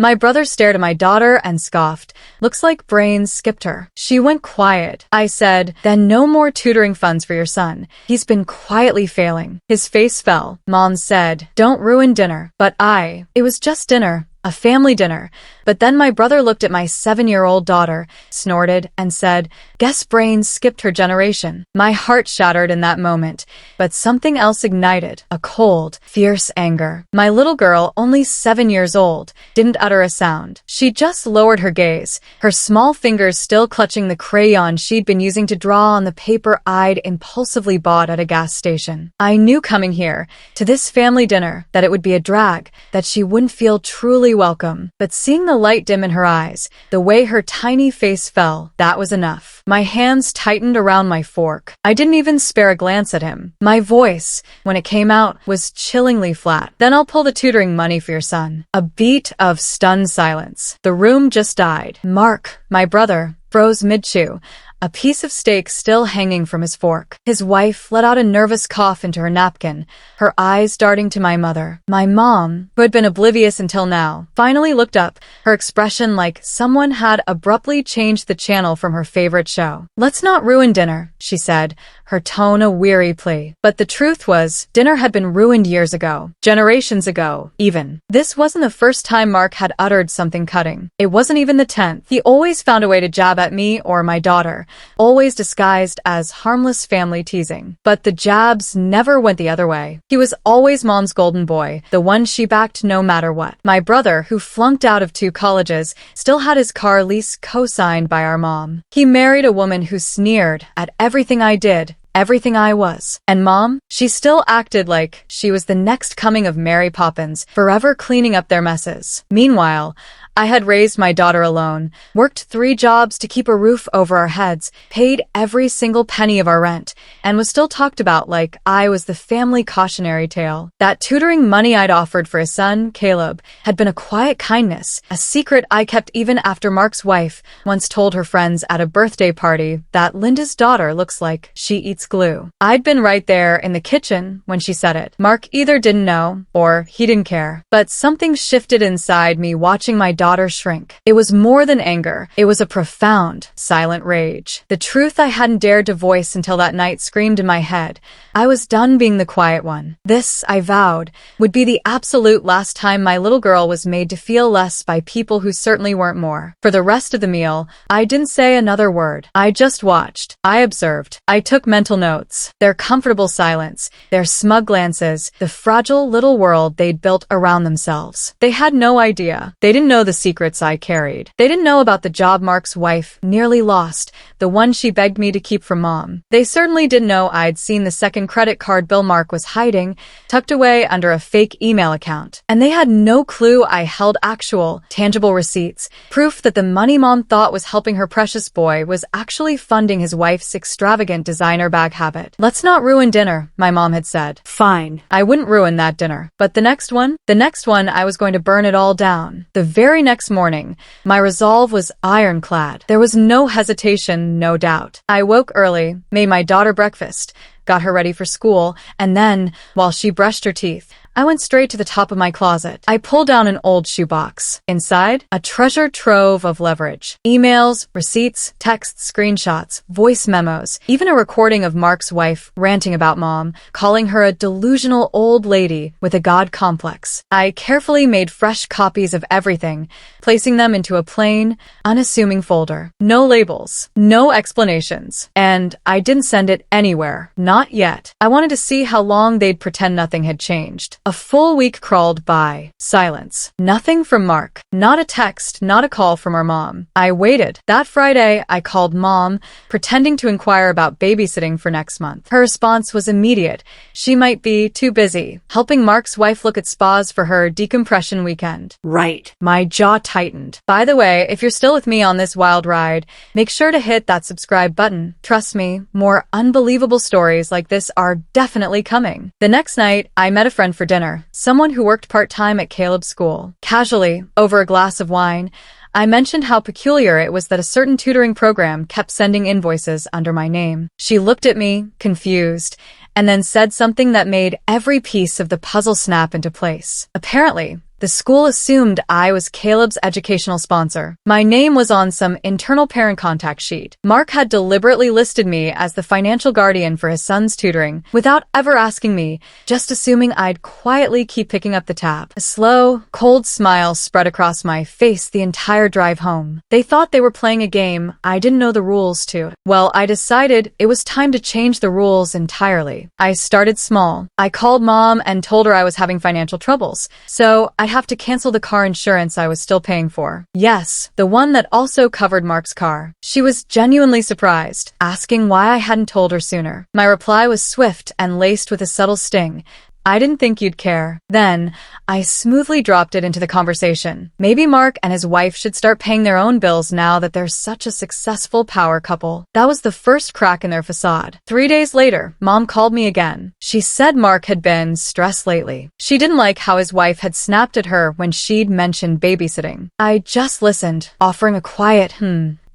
My brother stared at my daughter and scoffed. Looks like brains skipped her. She went quiet. I said, then no more tutoring funds for your son. He's been quietly failing. His face fell. Mom said, don't ruin dinner. But it was just dinner. A family dinner. But then my brother looked at my 7-year-old daughter, snorted, and said, guess brains skipped her generation. My heart shattered in that moment, but something else ignited, a cold, fierce anger. My little girl, only 7 years old, didn't utter a sound. She just lowered her gaze, her small fingers still clutching the crayon she'd been using to draw on the paper I'd impulsively bought at a gas station. I knew coming here, to this family dinner, that it would be a drag, that she wouldn't feel truly welcome. But seeing the light dim in her eyes, the way her tiny face fell, that was enough. My hands tightened around my fork. I didn't even spare a glance at him. My voice, when it came out, was chillingly flat. Then I'll pull the tutoring money for your son. A beat of stunned silence. The room just died. Mark, my brother, froze mid-chew, a piece of steak still hanging from his fork. His wife let out a nervous cough into her napkin, her eyes darting to my mother. My mom, who had been oblivious until now, finally looked up, her expression like someone had abruptly changed the channel from her favorite show. Let's not ruin dinner, she said, her tone a weary plea. But the truth was, dinner had been ruined years ago, generations ago, even. This wasn't the first time Mark had uttered something cutting. It wasn't even the 10th. He always found a way to jab at me or my daughter, always disguised as harmless family teasing. But the jabs never went the other way. He was always Mom's golden boy, the one she backed no matter what. My brother, who flunked out of 2 colleges, still had his car lease co-signed by our mom. He married a woman who sneered at everything I did, everything I was. And Mom? She still acted like she was the next coming of Mary Poppins, forever cleaning up their messes. Meanwhile, I had raised my daughter alone, worked 3 jobs to keep a roof over our heads, paid every single penny of our rent, and was still talked about like I was the family cautionary tale. That tutoring money I'd offered for his son, Caleb, had been a quiet kindness, a secret I kept even after Mark's wife once told her friends at a birthday party that Linda's daughter looks like she eats glue. I'd been right there in the kitchen when she said it. Mark either didn't know or he didn't care. But something shifted inside me watching my daughter shrink. It was more than anger. It was a profound, silent rage. The truth I hadn't dared to voice until that night screamed in my head. I was done being the quiet one. This, I vowed, would be the absolute last time my little girl was made to feel less by people who certainly weren't more. For the rest of the meal, I didn't say another word. I just watched. I observed. I took mental notes. Their comfortable silence, their smug glances, the fragile little world they'd built around themselves. They had no idea. They didn't know the secrets I carried. They didn't know about the job Mark's wife nearly lost, the one she begged me to keep from Mom. They certainly didn't know I'd seen the second credit card bill Mark was hiding, tucked away under a fake email account. And they had no clue I held actual, tangible receipts, proof that the money Mom thought was helping her precious boy was actually funding his wife's extravagant designer bag habit. Let's not ruin dinner, my mom had said. Fine. I wouldn't ruin that dinner. But the next one, I was going to burn it all down. The very next morning, my resolve was ironclad. There was no hesitation, no doubt. I woke early, made my daughter breakfast, got her ready for school, and then, while she brushed her teeth, I went straight to the top of my closet. I pulled down an old shoebox. Inside, a treasure trove of leverage. Emails, receipts, texts, screenshots, voice memos, even a recording of Mark's wife ranting about Mom, calling her a delusional old lady with a god complex. I carefully made fresh copies of everything, placing them into a plain, unassuming folder. No labels, no explanations. And I didn't send it anywhere. Not yet. I wanted to see how long they'd pretend nothing had changed. A full week crawled by. Silence. Nothing from Mark. Not a text, not a call from our mom. I waited. That Friday, I called Mom, pretending to inquire about babysitting for next month. Her response was immediate. She might be too busy, helping Mark's wife look at spas for her decompression weekend. Right. My jaw tightened. By the way, if you're still with me on this wild ride, make sure to hit that subscribe button. Trust me, more unbelievable stories like this are definitely coming. The next night, I met a friend for dinner, someone who worked part-time at Caleb's school. Casually, over a glass of wine, I mentioned how peculiar it was that a certain tutoring program kept sending invoices under my name. She looked at me, confused, and then said something that made every piece of the puzzle snap into place. Apparently, The school assumed I was Caleb's educational sponsor. My name was on some internal parent contact sheet. Mark had deliberately listed me as the financial guardian for his son's tutoring without ever asking me, just assuming I'd quietly keep picking up the tab. A slow, cold smile spread across my face the entire drive home. They thought they were playing a game I didn't know the rules to. Well, I decided it was time to change the rules entirely. I started small. I called Mom and told her I was having financial troubles, so I'd have to cancel the car insurance I was still paying for. Yes, the one that also covered Mark's car. She was genuinely surprised, asking why I hadn't told her sooner. My reply was swift and laced with a subtle sting. I didn't think you'd care. Then, I smoothly dropped it into the conversation. Maybe Mark and his wife should start paying their own bills now that they're such a successful power couple. That was the first crack in their facade. 3 days later, Mom called me again. She said Mark had been stressed lately. She didn't like how his wife had snapped at her when she'd mentioned babysitting. I just listened, offering a quiet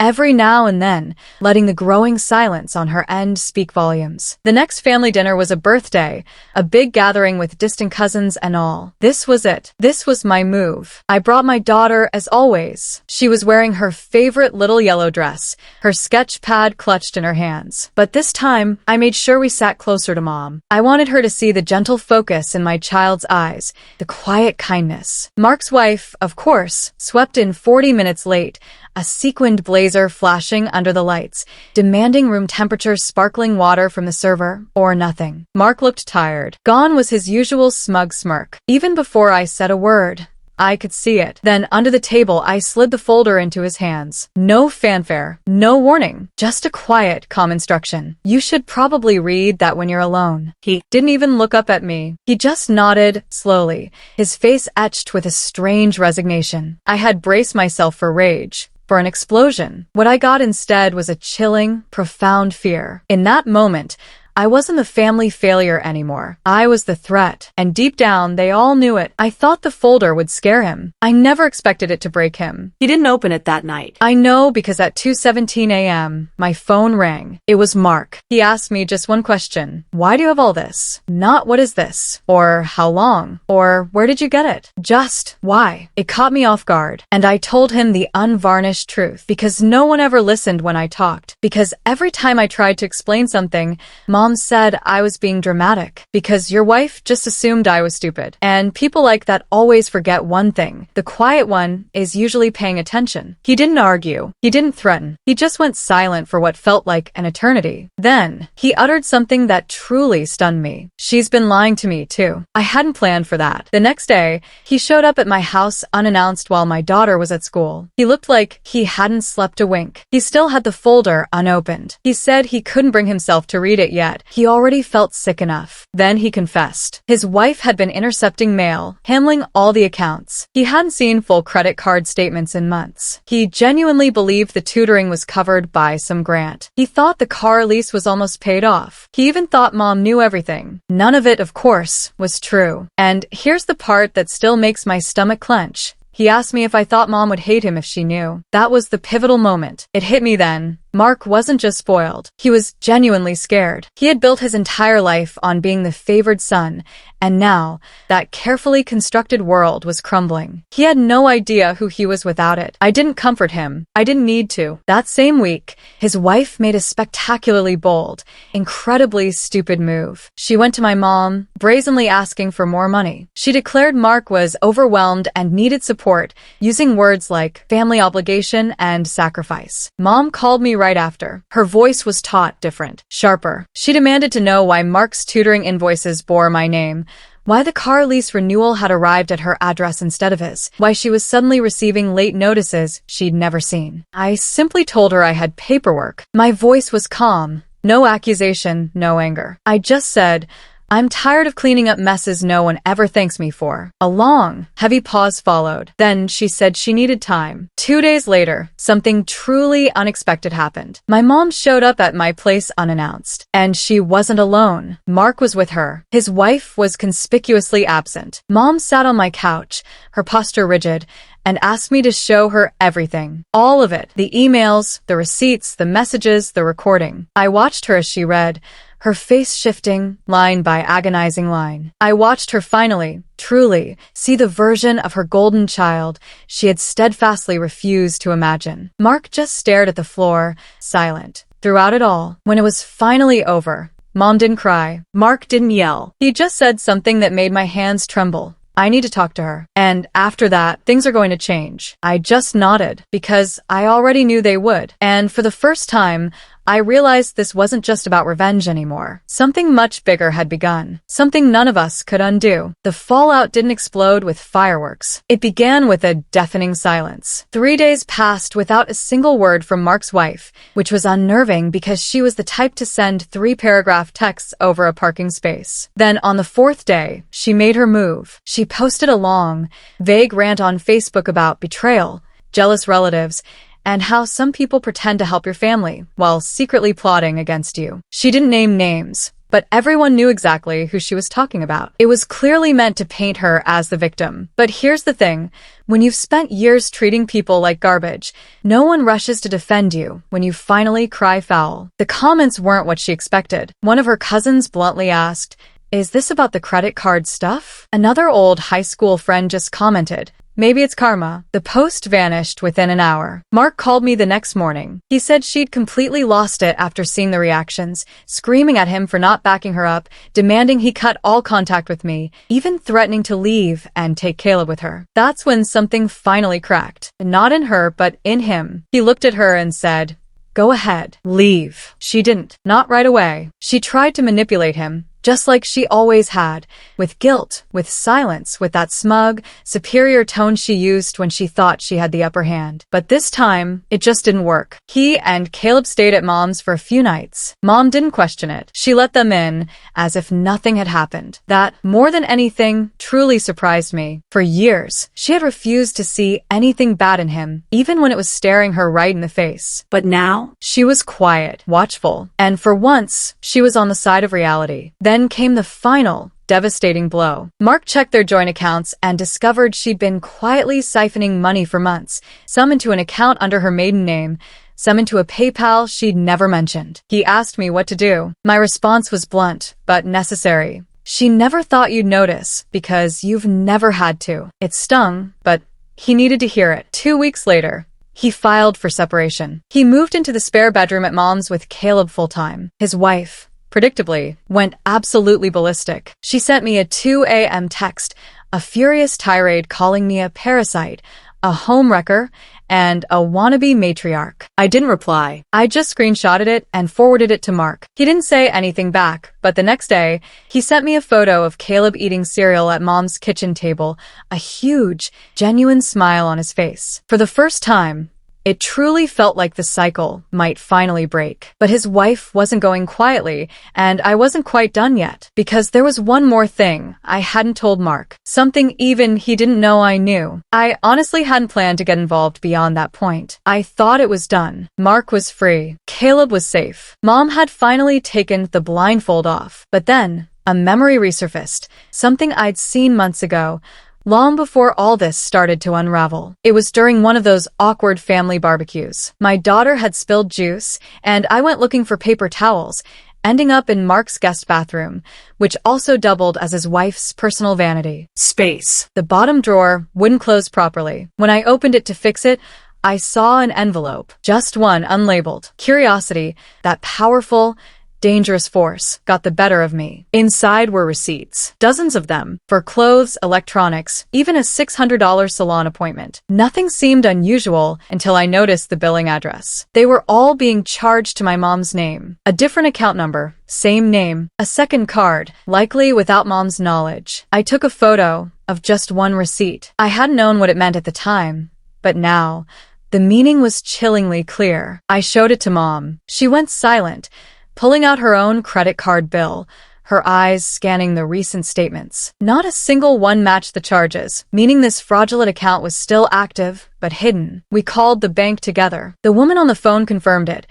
every now and then, letting the growing silence on her end speak volumes. The next family dinner was a birthday, a big gathering with distant cousins and all. This was it. This was my move. I brought my daughter as always. She was wearing her favorite little yellow dress, her sketch pad clutched in her hands. But this time, I made sure we sat closer to Mom. I wanted her to see the gentle focus in my child's eyes, the quiet kindness. Mark's wife, of course, swept in 40 minutes late, a sequined blazer flashing under the lights, demanding room temperature sparkling water from the server, or nothing. Mark looked tired. Gone was his usual smug smirk. Even before I said a word, I could see it. Then, under the table, I slid the folder into his hands. No fanfare, no warning, just a quiet, calm instruction. You should probably read that when you're alone. He didn't even look up at me. He just nodded, slowly, his face etched with a strange resignation. I had braced myself for rage, for an explosion. What I got instead was a chilling, profound fear. In that moment, I wasn't the family failure anymore. I was the threat, and deep down, they all knew it. I thought the folder would scare him. I never expected it to break him. He didn't open it that night. I know because at 2:17 a.m., my phone rang. It was Mark. He asked me just one question. Why do you have all this? Not what is this? Or how long? Or where did you get it? Just why? It caught me off guard. And I told him the unvarnished truth. Because no one ever listened when I talked. Because every time I tried to explain something, Mom said I was being dramatic. Because your wife just assumed I was stupid. And people like that always forget one thing. The quiet one is usually paying attention. He didn't argue. He didn't threaten. He just went silent for what felt like an eternity. Then, he uttered something that truly stunned me. She's been lying to me, too. I hadn't planned for that. The next day, he showed up at my house unannounced while my daughter was at school. He looked like he hadn't slept a wink. He still had the folder unopened. He said he couldn't bring himself to read it yet. He already felt sick enough. Then he confessed. His wife had been intercepting mail, handling all the accounts. He hadn't seen full credit card statements in months. He genuinely believed the tutoring was covered by some grant. He thought the car lease was almost paid off. He even thought Mom knew everything. None of it, of course, was true. And here's the part that still makes my stomach clench. He asked me if I thought Mom would hate him if she knew. That was the pivotal moment. It hit me then. Mark wasn't just spoiled. He was genuinely scared. He had built his entire life on being the favored son, and now, that carefully constructed world was crumbling. He had no idea who he was without it. I didn't comfort him. I didn't need to. That same week, his wife made a spectacularly bold, incredibly stupid move. She went to my mom, brazenly asking for more money. She declared Mark was overwhelmed and needed support, using words like family obligation and sacrifice. Mom called me right after. Her voice was taut, different, sharper. She demanded to know why Mark's tutoring invoices bore my name, why the car lease renewal had arrived at her address instead of his, why she was suddenly receiving late notices she'd never seen. I simply told her I had paperwork. My voice was calm. No accusation, no anger. I just said, I'm tired of cleaning up messes no one ever thanks me for. A long, heavy pause followed. Then she said she needed time. 2 days later, something truly unexpected happened. My mom showed up at my place unannounced. And she wasn't alone. Mark was with her. His wife was conspicuously absent. Mom sat on my couch, her posture rigid, and asked me to show her everything. All of it. The emails, the receipts, the messages, the recording. I watched her as she read, her face shifting, line by agonizing line. I watched her finally, truly, see the version of her golden child she had steadfastly refused to imagine. Mark just stared at the floor, silent. Throughout it all, when it was finally over, Mom didn't cry. Mark didn't yell. He just said something that made my hands tremble. I need to talk to her. And after that, things are going to change. I just nodded because I already knew they would. And for the first time, I realized this wasn't just about revenge anymore. Something much bigger had begun. Something none of us could undo. The fallout didn't explode with fireworks. It began with a deafening silence. 3 days passed without a single word from Mark's wife, which was unnerving because she was the type to send 3-paragraph texts over a parking space. Then on the 4th day, she made her move. She posted a long, vague rant on Facebook about betrayal, jealous relatives, and how some people pretend to help your family while secretly plotting against you. She didn't name names, but everyone knew exactly who she was talking about. It was clearly meant to paint her as the victim. But here's the thing. When you've spent years treating people like garbage, no one rushes to defend you when you finally cry foul. The comments weren't what she expected. One of her cousins bluntly asked, "Is this about the credit card stuff?" Another old high school friend just commented, "Maybe it's karma." The post vanished within an hour. Mark called me the next morning. He said she'd completely lost it after seeing the reactions, screaming at him for not backing her up, demanding he cut all contact with me, even threatening to leave and take Caleb with her. That's when something finally cracked. Not in her, but in him. He looked at her and said, "Go ahead, leave." She didn't. Not right away. She tried to manipulate him, just like she always had, with guilt, with silence, with that smug, superior tone she used when she thought she had the upper hand. But this time, it just didn't work. He and Caleb stayed at Mom's for a few nights. Mom didn't question it. She let them in, as if nothing had happened. That, more than anything, truly surprised me. For years, she had refused to see anything bad in him, even when it was staring her right in the face. But now, she was quiet, watchful, and for once, she was on the side of reality. Then came the final, devastating blow. Mark checked their joint accounts and discovered she'd been quietly siphoning money for months, some into an account under her maiden name, some into a PayPal she'd never mentioned. He asked me what to do. My response was blunt, but necessary. She never thought you'd notice, because you've never had to. It stung, but he needed to hear it. 2 weeks later, he filed for separation. He moved into the spare bedroom at Mom's with Caleb full-time. His wife, predictably, went absolutely ballistic. She sent me a 2 a.m. text, a furious tirade calling me a parasite, a homewrecker, and a wannabe matriarch. I didn't reply. I just screenshotted it and forwarded it to Mark. He didn't say anything back, but the next day, he sent me a photo of Caleb eating cereal at Mom's kitchen table, a huge, genuine smile on his face. For the first time, it truly felt like the cycle might finally break. But his wife wasn't going quietly, and I wasn't quite done yet. Because there was one more thing I hadn't told Mark. Something even he didn't know I knew. I honestly hadn't planned to get involved beyond that point. I thought it was done. Mark was free. Caleb was safe. Mom had finally taken the blindfold off. But then, a memory resurfaced. Something I'd seen months ago, long before all this started to unravel. It was during one of those awkward family barbecues. My daughter had spilled juice, and I went looking for paper towels, ending up in Mark's guest bathroom, which also doubled as his wife's personal vanity space. The bottom drawer wouldn't close properly. When I opened it to fix it, I saw an envelope, just one, unlabeled. Curiosity, that powerful, dangerous force, got the better of me. Inside were receipts, dozens of them, for clothes, electronics, even a $600 salon appointment. Nothing seemed unusual until I noticed the billing address. They were all being charged to my mom's name. A different account number, same name, a second card, likely without Mom's knowledge. I took a photo of just one receipt. I hadn't known what it meant at the time, but now, the meaning was chillingly clear. I showed it to Mom. She went silent, pulling out her own credit card bill, her eyes scanning the recent statements. Not a single one matched the charges, meaning this fraudulent account was still active, but hidden. We called the bank together. The woman on the phone confirmed it.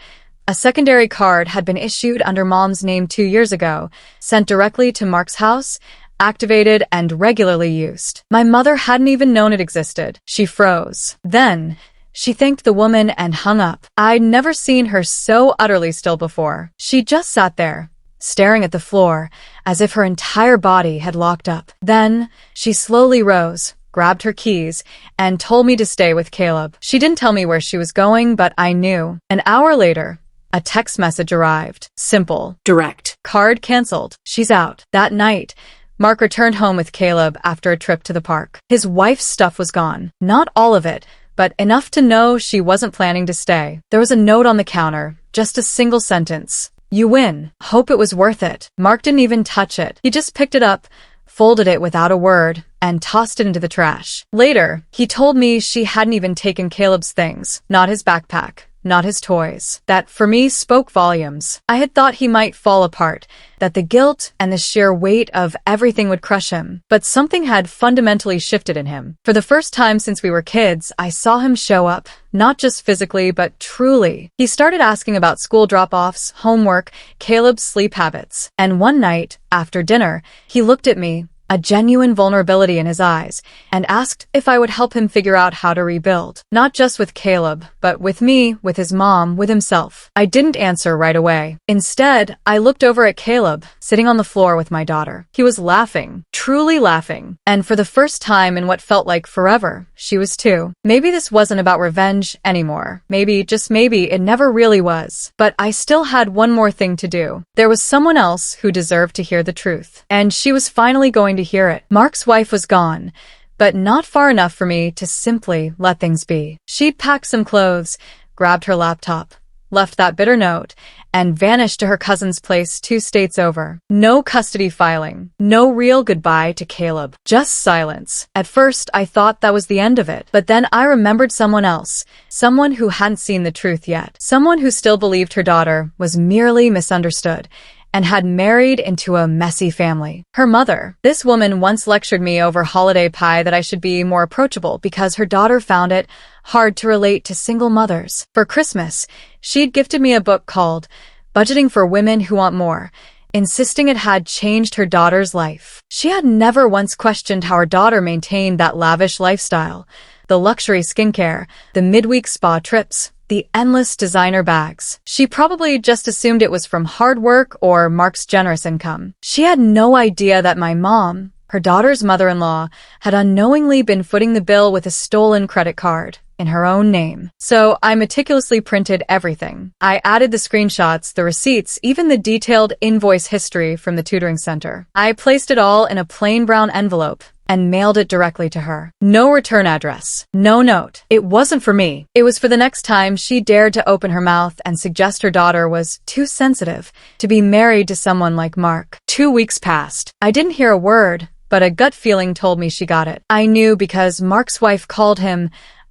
A secondary card had been issued under Mom's name 2 years ago, sent directly to Mark's house, activated and regularly used. My mother hadn't even known it existed. She froze. Then, she thanked the woman and hung up. I'd never seen her so utterly still before. She just sat there, staring at the floor, as if her entire body had locked up. Then, she slowly rose, grabbed her keys, and told me to stay with Caleb. She didn't tell me where she was going, but I knew. An hour later, a text message arrived. Simple. Direct. Card canceled. She's out. That night, Mark returned home with Caleb after a trip to the park. His wife's stuff was gone. Not all of it, but enough to know she wasn't planning to stay. There was a note on the counter, just a single sentence. You win. Hope it was worth it. Mark didn't even touch it. He just picked it up, folded it without a word, and tossed it into the trash. Later, he told me she hadn't even taken Caleb's things, not his backpack, not his toys. That, for me, spoke volumes. I had thought he might fall apart, that the guilt and the sheer weight of everything would crush him. But something had fundamentally shifted in him. For the first time since we were kids, I saw him show up, not just physically, but truly. He started asking about school drop-offs, homework, Caleb's sleep habits. And one night, after dinner, he looked at me, a genuine vulnerability in his eyes, and asked if I would help him figure out how to rebuild. Not just with Caleb, but with me, with his mom, with himself. I didn't answer right away. Instead, I looked over at Caleb, sitting on the floor with my daughter. He was laughing, truly laughing. And for the first time in what felt like forever, she was too. Maybe this wasn't about revenge anymore. Maybe, just maybe, it never really was. But I still had one more thing to do. There was someone else who deserved to hear the truth. And she was finally going to hear it. Mark's wife was gone, but not far enough for me to simply let things be. She'd packed some clothes, grabbed her laptop, left that bitter note, and vanished to her cousin's place 2 states over. No custody filing, no real goodbye to Caleb, just silence. At first, I thought that was the end of it, but then I remembered someone else, someone who hadn't seen the truth yet, someone who still believed her daughter was merely misunderstood and had married into a messy family. Her mother. This woman once lectured me over holiday pie that I should be more approachable because her daughter found it hard to relate to single mothers. For Christmas, she'd gifted me a book called Budgeting for Women Who Want More, insisting it had changed her daughter's life. She had never once questioned how her daughter maintained that lavish lifestyle, the luxury skincare, the midweek spa trips, the endless designer bags. She probably just assumed it was from hard work or Mark's generous income. She had no idea that my mom, her daughter's mother-in-law, had unknowingly been footing the bill with a stolen credit card in her own name. So I meticulously printed everything. I added the screenshots, the receipts, even the detailed invoice history from the tutoring center. I placed it all in a plain brown envelope and mailed it directly to her. No return address. No note. It wasn't for me. It was for the next time she dared to open her mouth and suggest her daughter was too sensitive to be married to someone like Mark. 2 weeks passed. I didn't hear a word, but a gut feeling told me she got it. I knew because Mark's wife called him,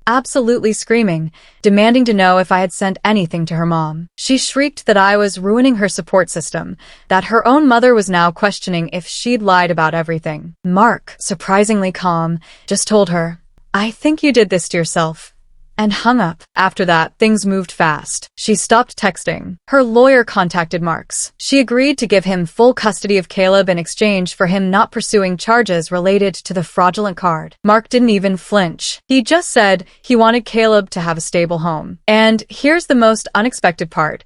absolutely screaming, demanding to know if I had sent anything to her mom. She shrieked that I was ruining her support system, that her own mother was now questioning if she'd lied about everything. Mark, surprisingly calm, just told her, "I think you did this to yourself," and hung up. After that, things moved fast. She stopped texting. Her lawyer contacted Mark's. She agreed to give him full custody of Caleb in exchange for him not pursuing charges related to the fraudulent card. Mark didn't even flinch. He just said he wanted Caleb to have a stable home. And here's the most unexpected part.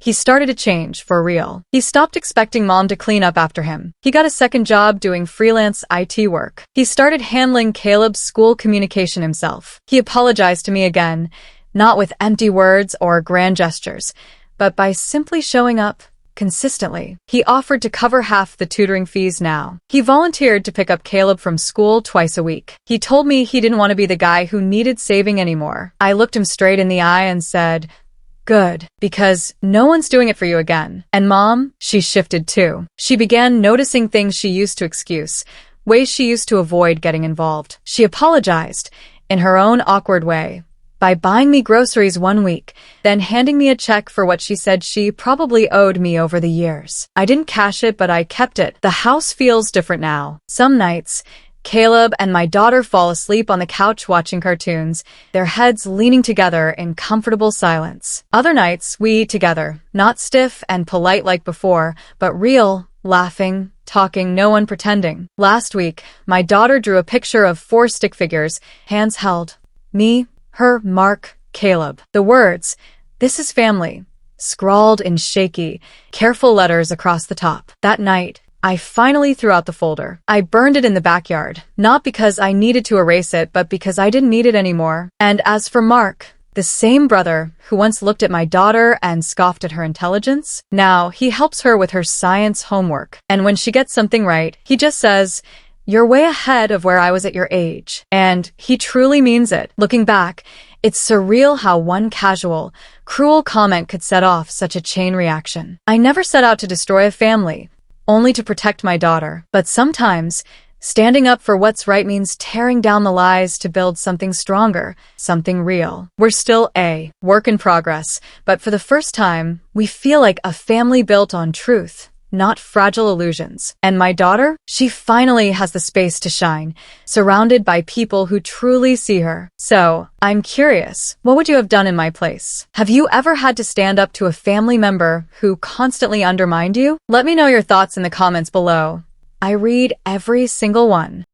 He started to change, for real. He stopped expecting mom to clean up after him. He got a second job doing freelance IT work. He started handling Caleb's school communication himself. He apologized to me again, not with empty words or grand gestures, but by simply showing up consistently. He offered to cover half the tutoring fees now. He volunteered to pick up Caleb from school twice a week. He told me he didn't want to be the guy who needed saving anymore. I looked him straight in the eye and said, "Good, because no one's doing it for you again." And mom, she shifted too. She began noticing things she used to excuse, ways she used to avoid getting involved. She apologized, in her own awkward way, by buying me groceries one week, then handing me a check for what she said she probably owed me over the years. I didn't cash it, but I kept it. The house feels different now. Some nights, Caleb and my daughter fall asleep on the couch watching cartoons, their heads leaning together in comfortable silence. Other nights, we eat together, not stiff and polite like before, but real, laughing, talking, no one pretending. Last week, my daughter drew a picture of 4 stick figures, hands held. Me, her, Mark, Caleb. The words, "This is family," scrawled in shaky, careful letters across the top. That night, I finally threw out the folder. I burned it in the backyard, not because I needed to erase it, but because I didn't need it anymore. And as for Mark, the same brother who once looked at my daughter and scoffed at her intelligence, now he helps her with her science homework. And when she gets something right, he just says, "You're way ahead of where I was at your age." And he truly means it. Looking back, it's surreal how one casual, cruel comment could set off such a chain reaction. I never set out to destroy a family, only to protect my daughter. But sometimes, standing up for what's right means tearing down the lies to build something stronger, something real. We're still a work in progress, but for the first time, we feel like a family built on truth, not fragile illusions. And my daughter, she finally has the space to shine, surrounded by people who truly see her. So, I'm curious, what would you have done in my place? Have you ever had to stand up to a family member who constantly undermined you? Let me know your thoughts in the comments below. I read every single one.